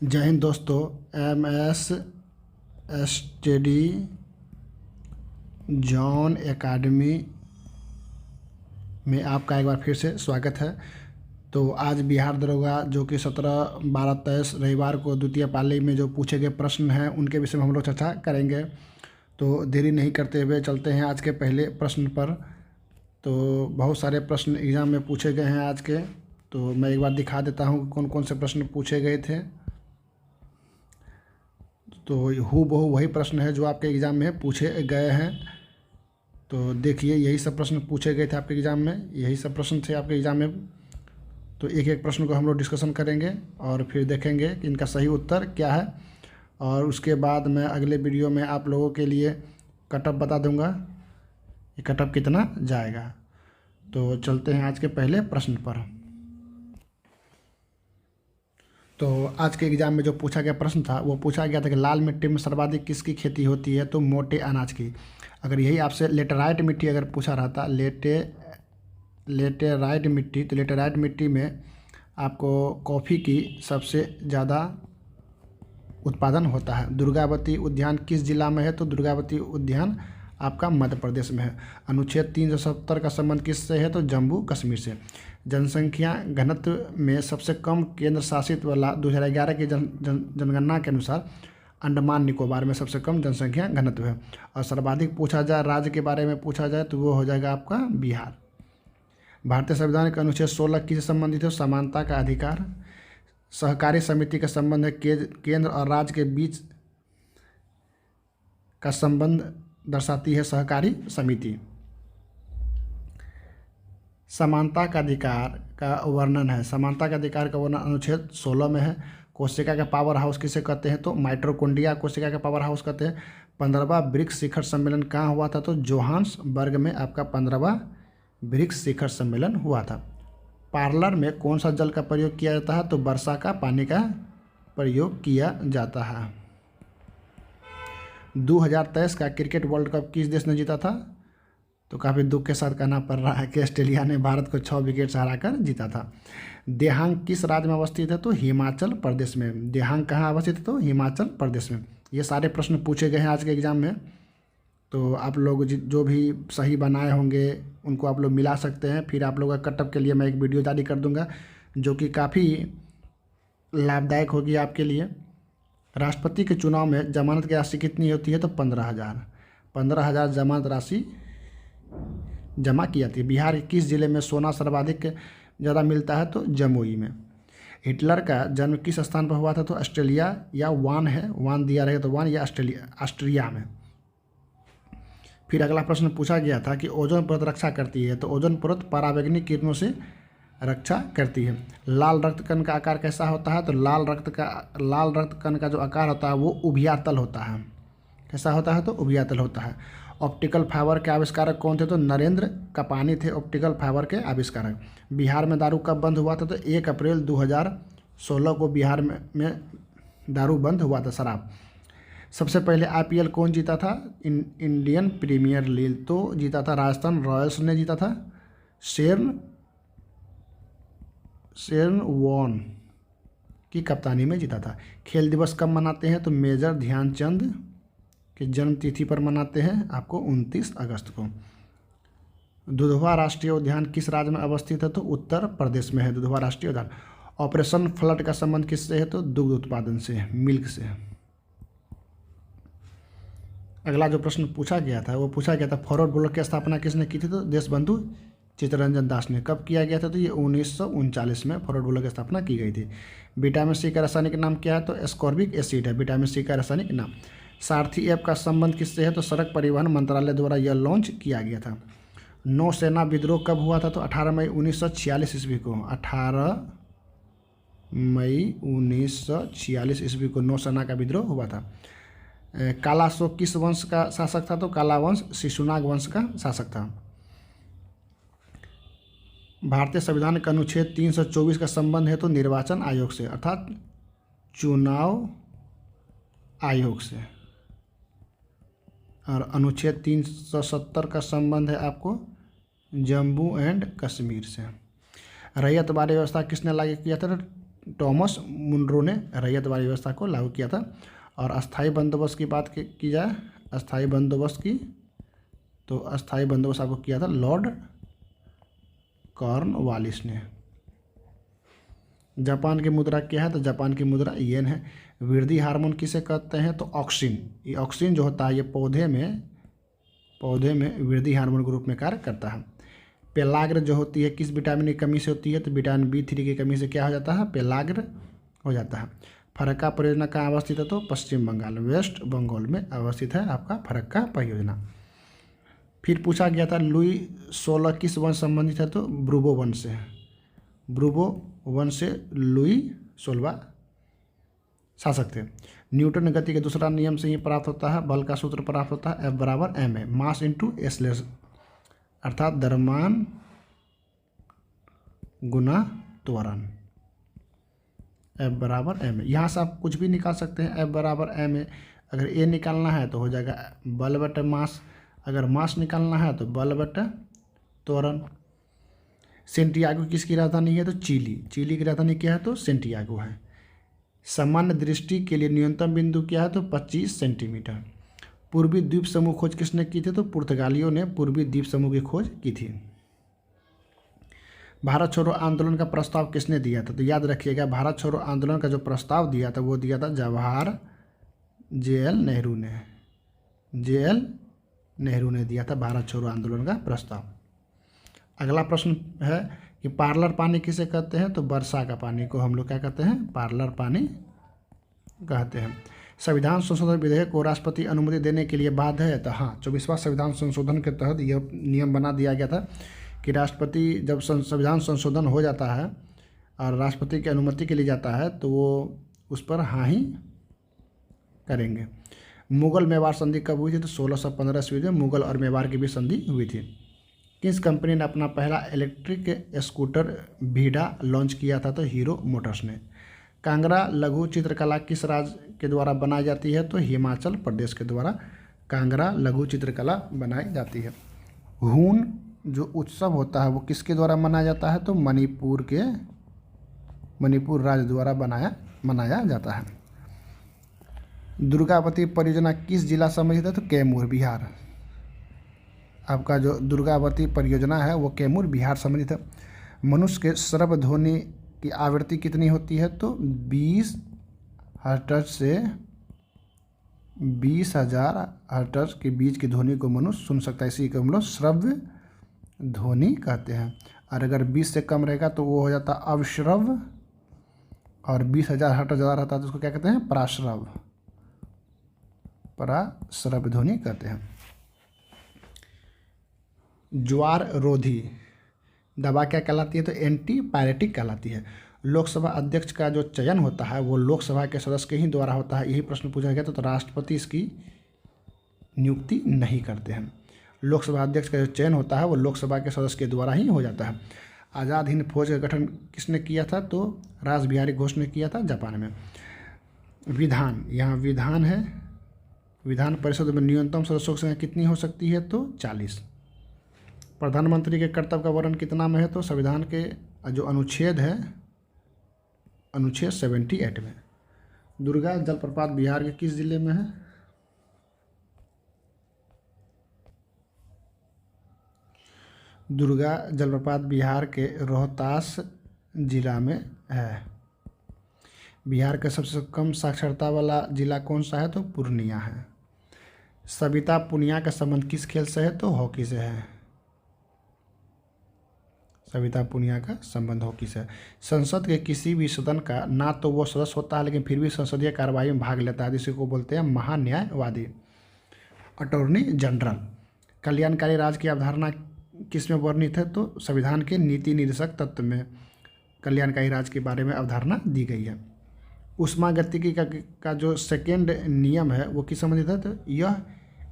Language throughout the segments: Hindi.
जय हिंद दोस्तों। M S Study Zone Academy में आपका एक बार फिर से स्वागत है। तो आज बिहार दरोगा जो कि 17, 12, 23 रविवार को द्वितीय पाली में जो पूछे गए प्रश्न हैं उनके विषय में हम लोग चर्चा करेंगे। तो देरी नहीं करते हुए चलते हैं आज के पहले प्रश्न पर। तो बहुत सारे प्रश्न एग्ज़ाम में पूछे गए हैं आज के, तो मैं एक बार दिखा देता हूँ कौन कौन से प्रश्न पूछे गए थे। तो हूबहू वही प्रश्न है जो आपके एग्ज़ाम में पूछे गए हैं। तो देखिए, यही सब प्रश्न पूछे गए थे आपके एग्ज़ाम में, यही सब प्रश्न थे आपके एग्ज़ाम में। तो एक एक प्रश्न को हम लोग डिस्कशन करेंगे और फिर देखेंगे कि इनका सही उत्तर क्या है। और उसके बाद मैं अगले वीडियो में आप लोगों के लिए कटअप बता दूंगा कि कटअप कितना जाएगा। तो चलते हैं आज के पहले प्रश्न पर। तो आज के एग्ज़ाम में जो पूछा गया प्रश्न था वो पूछा गया था कि लाल मिट्टी में सर्वाधिक किसकी खेती होती है? तो मोटे अनाज की। अगर यही आपसे लेटेराइट मिट्टी अगर पूछा रहता, लेटेराइट मिट्टी, तो लेटेराइट मिट्टी में आपको कॉफ़ी की सबसे ज़्यादा उत्पादन होता है। दुर्गावती उद्यान किस जिला में है? तो दुर्गावती उद्यान आपका मध्य प्रदेश में है। अनुच्छेद 370 का संबंध किससे है? तो जम्मू कश्मीर से। जनसंख्या घनत्व में सबसे कम केंद्र शासित वाला 2011 की जनगणना के अनुसार अंडमान निकोबार में सबसे कम जनसंख्या घनत्व है। और सर्वाधिक पूछा जाए राज्य के बारे में पूछा जाए तो वो हो जाएगा आपका बिहार। भारतीय संविधान के अनुच्छेद 16 किससे संबंधित है? समानता का अधिकार। सहकारी समिति का संबंध है केंद्र और राज्य के बीच का संबंध दर्शाती है सहकारी समिति। समानता का अधिकार का वर्णन है, समानता का अधिकार का वर्णन अनुच्छेद 16 में है। कोशिका का पावर हाउस किसे कहते हैं? तो माइटोकॉन्ड्रिया कोशिका का पावर हाउस कहते हैं। 15वां ब्रिक्स शिखर सम्मेलन कहाँ हुआ था? तो जोहान्सबर्ग में आपका 15वां ब्रिक्स शिखर सम्मेलन हुआ था। पार्लर में कौन सा जल का प्रयोग किया जाता है? तो वर्षा का पानी का प्रयोग किया जाता है। 2023 का क्रिकेट वर्ल्ड कप किस देश ने जीता था? तो काफ़ी दुख के साथ कहना पड़ रहा है कि ऑस्ट्रेलिया ने भारत को 6 विकेट से हराकर जीता था। देहांग किस राज्य में अवस्थित है? तो हिमाचल प्रदेश में। देहांग कहाँ अवस्थित है? तो हिमाचल प्रदेश में। ये सारे प्रश्न पूछे गए हैं आज के एग्ज़ाम में। तो आप लोग जो भी सही बनाए होंगे उनको आप लोग मिला सकते हैं। फिर आप लोग का कटअप के लिए मैं एक वीडियो जारी कर दूंगा जो कि काफ़ी लाभदायक होगी आपके लिए। राष्ट्रपति के चुनाव में जमानत की राशि कितनी होती है? तो 15,000 जमानत राशि जमा की जाती है। बिहार के किस जिले में सोना सर्वाधिक ज़्यादा मिलता है? तो जमुई में। हिटलर का जन्म किस स्थान पर हुआ था? तो ऑस्ट्रेलिया या वान है, वान दिया रहेगा तो वान या ऑस्ट्रिया में। फिर अगला प्रश्न पूछा गया था कि ओजोन परत रक्षा करती है, तो ओजोन परत पराबैंगनी किरणों से रक्षा करती है। लाल रक्त कण का आकार कैसा होता है? तो लाल रक्त कण का जो आकार होता है वो उभयतल होता है। कैसा होता है? तो उभयतल होता है। ऑप्टिकल फाइबर के आविष्कारक कौन थे? तो नरेंद्र कपानी थे ऑप्टिकल फाइबर के आविष्कारक। बिहार में दारू कब बंद हुआ था? तो 1 अप्रैल 2016 को बिहार में दारू बंद हुआ था, शराब। सबसे पहले IPL कौन जीता था? इंडियन प्रीमियर लीग तो जीता था राजस्थान रॉयल्स ने जीता था। शेरन वॉर्न की कप्तानी में जीता था। खेल दिवस कब मनाते हैं? तो मेजर ध्यानचंद के जन्म तिथि पर मनाते हैं, आपको 29 अगस्त को। दुधवा राष्ट्रीय उद्यान किस राज्य में अवस्थित है? तो उत्तर प्रदेश में है दुधवा राष्ट्रीय उद्यान। ऑपरेशन फ्लड का संबंध किससे है? तो दुग्ध उत्पादन से, मिल्क से। अगला जो प्रश्न पूछा गया था वो पूछा गया था फॉरवर्ड ब्लॉक की स्थापना किसने की थी? तो देशबंधु चित्तरंजन दास ने। कब किया गया था? तो ये 1939 में फॉरवर्ड ब्लॉक की स्थापना की गई थी। विटामिन सी का रासायनिक नाम क्या है? तो एस्कॉर्बिक एसिड है विटामिन सी का रासायनिक नाम। सारथी ऐप का संबंध किससे है? तो सड़क परिवहन मंत्रालय द्वारा यह लॉन्च किया गया था। नौसेना विद्रोह कब हुआ था? तो 18 मई 1946 ईस्वी को। 18 मई 1946 ईस्वी को नौसेना का विद्रोह हुआ था। काला अशोक किस वंश का शासक था? तो काला वंश शिशुनाग वंश का शासक था। भारतीय संविधान का अनुच्छेद 324 का संबंध है तो निर्वाचन आयोग से, अर्थात चुनाव आयोग से। और अनुच्छेद 370 का संबंध है आपको जम्मू एंड कश्मीर से। रैयत बाड़ी व्यवस्था किसने लागू किया था? टॉमस मुनरो ने रैयतवाड़ी व्यवस्था को लागू किया था। और अस्थाई बंदोबस्त की बात की जाए, अस्थाई बंदोबस्त की, तो अस्थाई बंदोबस्त आपको किया था लॉर्ड कॉर्नवालिस ने। जापान की मुद्रा क्या है? तो जापान की मुद्रा येन है। वृद्धि हार्मोन किसे कहते हैं? तो ऑक्सिन। ये ऑक्सिन जो होता है ये पौधे में वृद्धि हार्मोन के रूप में कार्य करता है। पेलाग्र जो होती है किस विटामिन की कमी से होती है? तो विटामिन B3 की कमी से क्या हो जाता है? पेलाग्र हो जाता है। फरक्का परियोजना कहाँ अवस्थित है? तो पश्चिम बंगाल, वेस्ट बंगाल में अवस्थित है आपका फरक्का परियोजना। फिर पूछा गया था लुई 16 किस वंश संबंधित है? तो ब्रूबो वंश से। ब्रूबो वंश से लुई 16 शासक थे। न्यूटन गति के दूसरा नियम से ही प्राप्त होता है, बल का सूत्र प्राप्त होता है F बराबर ma, मास इंटू एसलेस, अर्थात द्रव्यमान गुना त्वरण। F बराबर ma, यहाँ से आप कुछ भी निकाल सकते हैं। F बराबर ma, अगर a निकालना है तो हो जाएगा बल बटे मास, अगर मास निकालना है तो बल बटे त्वरण। सेंटियागो किसकी राजधानी है? तो चिली की राजधानी क्या है? तो सेंटियागो है। सामान्य दृष्टि के लिए न्यूनतम बिंदु क्या है? तो 25 सेंटीमीटर। पूर्वी द्वीप समूह खोज किसने की थी? तो पुर्तगालियों ने पूर्वी द्वीप समूह की खोज की थी। भारत छोड़ो आंदोलन का प्रस्ताव किसने दिया था? तो याद रखिएगा, भारत छोड़ो आंदोलन का जो प्रस्ताव दिया था वो दिया था जवाहर JL नेहरू ने दिया था भारत छोड़ो आंदोलन का प्रस्ताव। अगला प्रश्न है कि पार्लर पानी किसे कहते हैं? तो वर्षा का पानी को हम लोग क्या कहते हैं? पार्लर पानी कहते हैं। संविधान संशोधन विधेयक को राष्ट्रपति अनुमति देने के लिए बाध्य है? तो हाँ, 24वां संविधान संशोधन के तहत यह नियम बना दिया गया था कि राष्ट्रपति जब संविधान संशोधन हो जाता है और राष्ट्रपति की अनुमति के लिए जाता है तो वो उस पर हाँ ही करेंगे। मुगल मेवाड़ संधि कब हुई थी? तो 1615 ईस्वी में मुगल और मेवाड़ की भी संधि हुई थी। किस कंपनी ने अपना पहला इलेक्ट्रिक स्कूटर भीडा लॉन्च किया था? तो हीरो मोटर्स ने। कांगड़ा लघु चित्रकला किस राज्य के द्वारा बनाई जाती है? तो हिमाचल प्रदेश के द्वारा कांगड़ा लघु चित्रकला बनाई जाती है। हून जो उत्सव होता है वो किसके द्वारा मनाया जाता है? तो मणिपुर राज्य द्वारा मनाया जाता है। दुर्गावती परियोजना किस जिला संबंधित है? तो कैमूर, बिहार। आपका जो दुर्गावती परियोजना है वो कैमूर, बिहार संबंधित है। मनुष्य के श्रव्य ध्वनि की आवृत्ति कितनी होती है? तो 20 हर्ट्ज से 20,000 हर्ट्ज के बीच की ध्वनि को मनुष्य सुन सकता है, इसी को हम लोग श्रव्य ध्वनि कहते हैं। और अगर 20 से कम रहेगा तो वो हो जाता है अवश्रव्य, और 20,000 हर्ट्ज ज़्यादा रहता है तो उसको क्या कहते हैं? पराश्रव्य ध्वनि कहते हैं। ज्वार रोधी दवा क्या कहलाती है? तो एंटीपायरेटिक कहलाती है। लोकसभा अध्यक्ष का जो चयन होता है वो लोकसभा के सदस्य के ही द्वारा होता है, यही प्रश्न पूछा गया तो राष्ट्रपति इसकी नियुक्ति नहीं करते हैं। लोकसभा अध्यक्ष का जो चयन होता है वो लोकसभा के सदस्य के द्वारा ही हो जाता है। आज़ाद हिंद फौज का गठन किसने किया था? तो रासबिहारी घोष ने किया था, जापान में। विधान, यहाँ विधान है, विधान परिषद में न्यूनतम सदस्यों की संख्या कितनी हो सकती है? तो 40। प्रधानमंत्री के कर्तव्य का वर्णन कितना में है? तो संविधान के जो अनुच्छेद है, अनुच्छेद 78 में। दुर्गा जलप्रपात बिहार के किस जिले में है? दुर्गा जलप्रपात बिहार के रोहतास जिला में है। बिहार का सबसे कम साक्षरता वाला जिला कौन सा है? तो पूर्णिया है। सविता पुनिया का संबंध किस खेल से है? तो हॉकी से है। सविता पुनिया का संबंध हॉकी से है। संसद के किसी भी सदन का ना तो वो सदस्य होता है लेकिन फिर भी संसदीय कार्रवाई में भाग लेता है, जिसे को बोलते हैं महान्यायवादी, अटॉर्नी जनरल। कल्याणकारी राज्य की अवधारणा किस में वर्णित है? तो संविधान के नीति निर्देशक तत्व में कल्याणकारी राज्य के बारे में अवधारणा दी गई है। ऊष्मागतिकी का जो सेकेंड नियम है वो किस संबंधित है? तो यह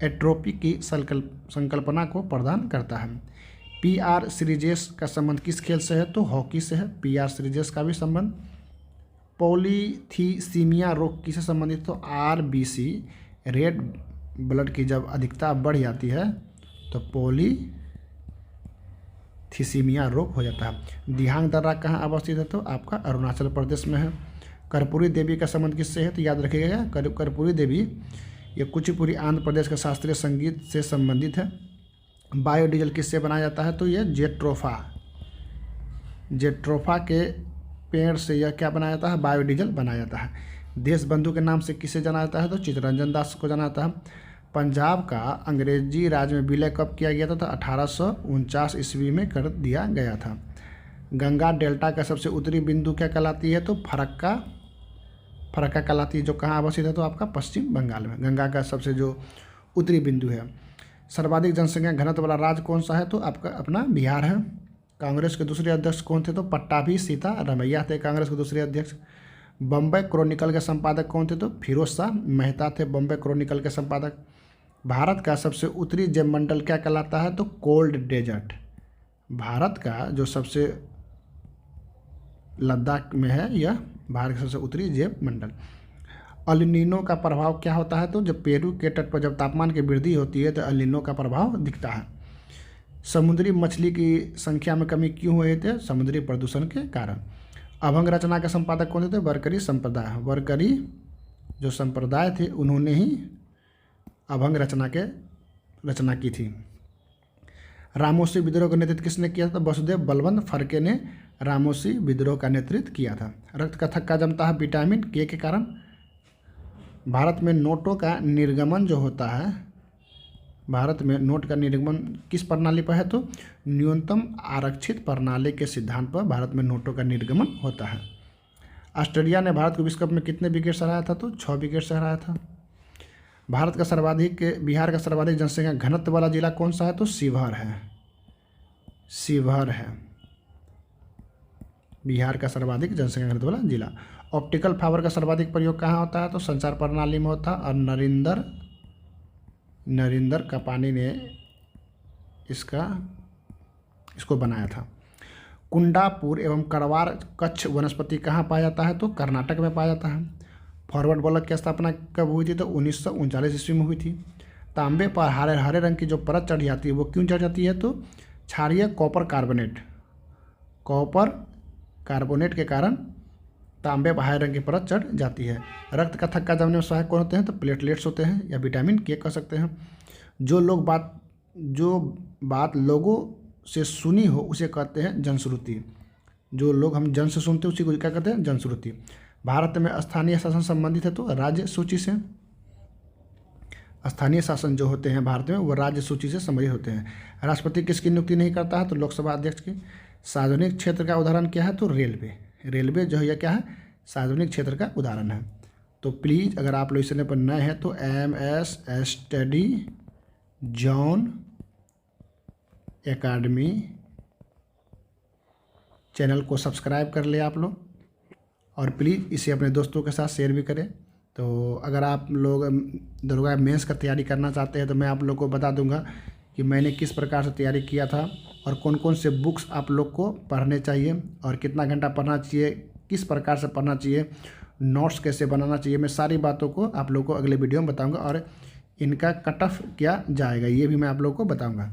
एट्रोपी की संकल्पना को प्रदान करता है। PR सीरीजेस का संबंध किस खेल से है? तो हॉकी से है। PR सीरीजेस का भी संबंध। पॉलीथीसीमिया रोग किससे संबंधित? तो RBC, रेड ब्लड की जब अधिकता बढ़ जाती है तो थीसीमिया रोग हो जाता है। दिहांग दर्रा कहाँ अवस्थित है? तो आपका अरुणाचल प्रदेश में है। कर्पूरी देवी का संबंध किससे है? तो याद रखिएगा, कर्पूरी देवी ये कुचिपुड़ी आंध्र प्रदेश का शास्त्रीय संगीत से संबंधित है। बायोडीजल किससे बनाया जाता है? तो ये जेट्रोफा के पेड़ से यह क्या बनाया जाता है? बायोडीजल बनाया जाता है। देश बंधु के नाम से किसे जाना जाता है? तो चित्तरंजन दास को जाना जाता है। पंजाब का अंग्रेजी राज में विलय कब किया गया था? तो 1849 ईस्वी में कर दिया गया था। गंगा डेल्टा का सबसे उत्तरी बिंदु क्या कहलाती है? तो फरक्का कहलाती है, जो कहाँ अवस्थित है? तो आपका पश्चिम बंगाल में गंगा का सबसे जो उत्तरी बिंदु है। सर्वाधिक जनसंख्या घनत्व वाला राज्य कौन सा है? तो आपका अपना बिहार है। कांग्रेस के दूसरे अध्यक्ष कौन थे? तो पट्टाभी सीतारमैया थे कांग्रेस के दूसरे अध्यक्ष। बम्बई क्रॉनिकल के संपादक कौन थे? तो फिरोज शाह मेहता थे बम्बई क्रॉनिकल के संपादक। भारत का सबसे उत्तरी जैवमंडल क्या कहलाता है? तो कोल्ड डेजर्ट। भारत का जो सबसे लद्दाख में है यह भारत का सबसे उत्तरी जैवमंडल। अल नीनो का प्रभाव क्या होता है? तो जब पेरू के तट पर जब तापमान की वृद्धि होती है तो अल नीनो का प्रभाव दिखता है। समुद्री मछली की संख्या में कमी क्यों हुई थी? समुद्री प्रदूषण के कारण। अभंग रचना के संपादक कौन थे? वरकरी संप्रदाय। वरकरी जो संप्रदाय थे उन्होंने ही अभंग रचना की थी। रामोसी विद्रोह का नेतृत्व किसने किया था? वसुदेव बलवंत फड़के ने रामोसी विद्रोह का नेतृत्व किया था। रक्त का थक्का जमता है विटामिन के कारण। भारत में नोटों का निर्गमन जो होता है, भारत में नोट का निर्गमन किस प्रणाली पर है? तो न्यूनतम आरक्षित प्रणाली के सिद्धांत पर भारत में नोटों का निर्गमन होता है। ऑस्ट्रेलिया ने भारत को विश्व कप में कितने विकेट से हराया था? तो 6 विकेट से हराया था। बिहार का सर्वाधिक जनसंख्या घनत्व वाला जिला कौन सा है? तो शिवहर है बिहार का सर्वाधिक जनसंख्या घनत्व वाला जिला। ऑप्टिकल फाइबर का सर्वाधिक प्रयोग कहाँ होता है? तो संचार प्रणाली में होता है। और नरेंद्र कपानी ने इसको बनाया था। कुंडापुर एवं करवार कच्छ वनस्पति कहाँ पाया जाता है? तो कर्नाटक में पाया जाता है। फॉरवर्ड ब्लॉक की स्थापना कब हुई थी? तो 1939 ईस्वी में हुई थी। तांबे पर हरे रंग की जो परत चढ़ जाती है वो क्यों चढ़ जाती है? तो क्षारीय कॉपर कार्बोनेट के कारण तांबे पर हरे रंग की परत चढ़ जाती है। रक्त का थक्का जमने में सहायक कौन होते हैं? तो प्लेटलेट्स होते हैं या विटामिन के कह सकते हैं। जो बात लोगों से सुनी हो उसे कहते हैं जनश्रुति। जो लोग हम जन से सुनते हैं उसी को क्या कहते हैं? जनश्रुति। भारत में स्थानीय शासन संबंधित है तो राज्य सूची से। स्थानीय शासन जो होते हैं भारत में वो राज्य सूची से संबंधित होते हैं। राष्ट्रपति किसकी नियुक्ति नहीं करता है? तो लोकसभा अध्यक्ष की। सार्वजनिक क्षेत्र का उदाहरण क्या है? तो रेलवे जो है यह क्या है? सार्वजनिक क्षेत्र का उदाहरण है। तो प्लीज़ अगर आप लोग इस चैनल पर नए हैं तो MS study Zone academy channel को सब्सक्राइब कर ले आप लोग, और प्लीज़ इसे अपने दोस्तों के साथ शेयर भी करें। तो अगर आप लोग दरोगा मेंस का तैयारी करना चाहते हैं तो मैं आप लोग को बता दूंगा कि मैंने किस प्रकार से तैयारी किया था और कौन कौन से बुक्स आप लोग को पढ़ने चाहिए और कितना घंटा पढ़ना चाहिए, किस प्रकार से पढ़ना चाहिए, नोट्स कैसे बनाना चाहिए। मैं सारी बातों को आप लोग को अगले वीडियो में बताऊंगा और इनका कट ऑफ क्या जाएगा ये भी मैं आप लोग को बताऊंगा।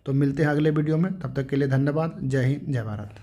तो मिलते हैं अगले वीडियो में, तब तक के लिए धन्यवाद। जय हिंद, जय भारत।